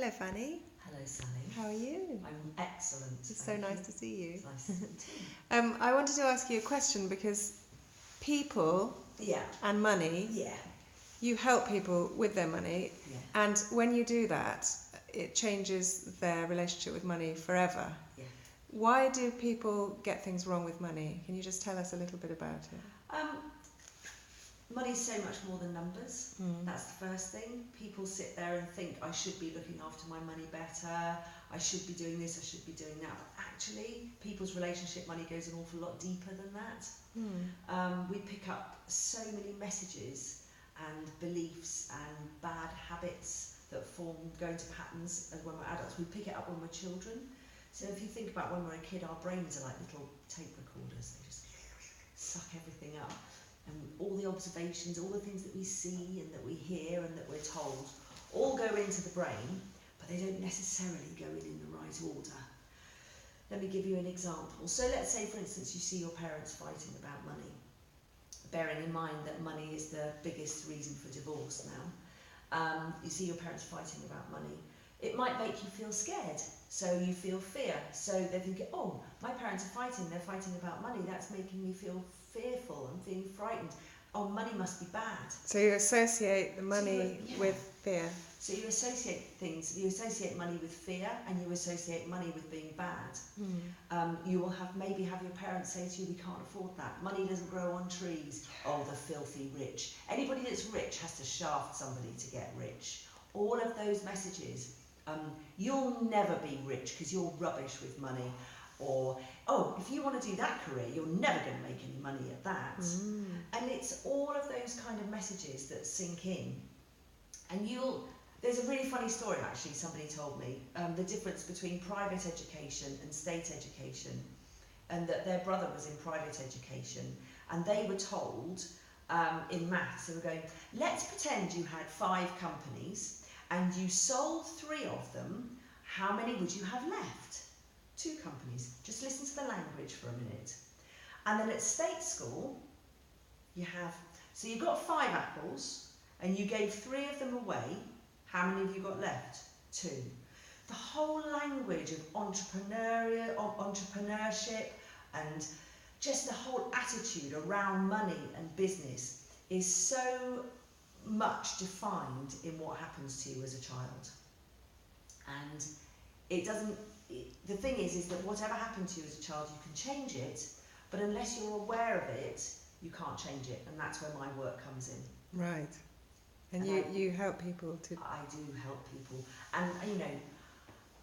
Hello, Fanny. Hello, Sally. How are you? I'm excellent. It's so nice to see you. It's nice to see you too. I wanted to ask you a question because people and money, you help people with their money, and when you do that, it changes their relationship with money forever. Yeah. Why do people get things wrong with money? Can you just tell us a little bit about it? Money's so much more than numbers. That's the first thing. People sit there and think, I should be looking after my money better, I should be doing this, I should be doing that. But actually, people's relationship money goes an awful lot deeper than that. We pick up so many messages and beliefs and bad habits that go into patterns as when we're adults. We pick it up when we're children. So if you think about when we're a kid, our brains are like little tape recorders. They just suck everything up. And all the observations, all the things that we see and that we hear and that we're told, all go into the brain, but they don't necessarily go in the right order. Let me give you an example. So let's say, for instance, you see your parents fighting about money, bearing in mind that money is the biggest reason for divorce now. You see your parents fighting about money. It might make you feel scared, so you feel fear. So they think, oh, my parents are fighting, they're fighting about money, that's making me feel fearful and feeling frightened. Oh, money must be bad. So you associate the money with fear. So you associate things, you associate money with fear, and you associate money with being bad. You will maybe have your parents say to you, we can't afford that. Money doesn't grow on trees. Oh, the filthy rich. Anybody that's rich has to shaft somebody to get rich. All of those messages. You'll never be rich because you're rubbish with money. Or, oh, if you want to do that career, you're never going to make any money at that. And it's all of those kind of messages that sink in. And there's a really funny story actually somebody told me, the difference between private education and state education, and that their brother was in private education, and they were told in maths, they were going, let's pretend you had 5 companies and you sold 3 of them, how many would you have left? 2 companies. Just listen to the language for a minute. And then at state school, so you've got 5 apples, and you gave 3 of them away, how many have you got left? 2. The whole language of entrepreneurship and just the whole attitude around money and business is so much defined in what happens to you as a child. And the thing is that whatever happened to you as a child, you can change it, but unless you're aware of it, you can't change it, and that's where my work comes in. Right. And you help people to... I do help people. And, you know,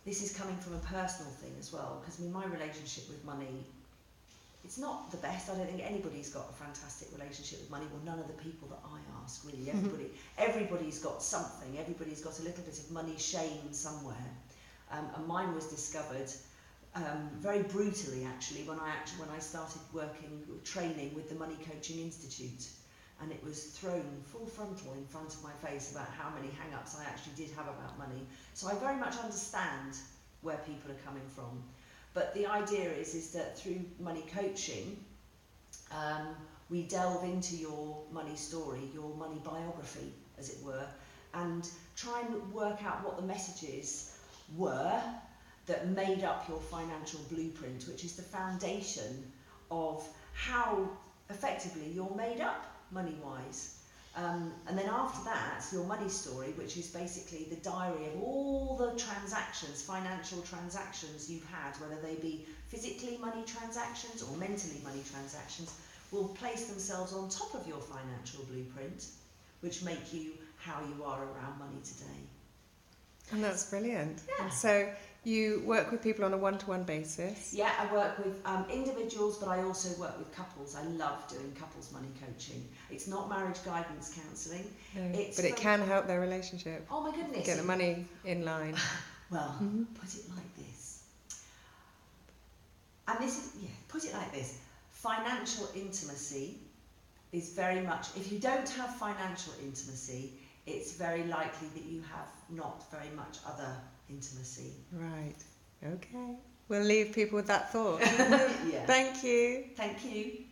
this is coming from a personal thing as well, because my relationship with money, it's not the best. I don't think anybody's got a fantastic relationship with money. Well, none of the people that I ask, really. Everybody's got something. Everybody's got a little bit of money shame somewhere. And mine was discovered very brutally, actually, when I started training with the Money Coaching Institute. And it was thrown full frontal in front of my face about how many hang-ups I actually did have about money. So I very much understand where people are coming from. But the idea is that through money coaching, we delve into your money story, your money biography, as it were, and try and work out what the messages were that made up your financial blueprint, which is the foundation of how effectively you're made up money-wise. And then after that, your money story, which is basically the diary of all the transactions, financial transactions you've had, whether they be physically money transactions or mentally money transactions, will place themselves on top of your financial blueprint, which make you how you are around money today. And that's brilliant. Yeah. And so you work with people on a one-to-one basis? Yeah, I work with individuals, but I also work with couples. I love doing couples money coaching. It's not marriage guidance counselling. No, but it can help their relationship. Oh my goodness. Get the money in line. Well, put it like this. And put it like this. Financial intimacy is very much, if you don't have financial intimacy, it's very likely that you have not very much other intimacy. Right. Okay. We'll leave people with that thought. Yeah. Thank you. Thank you.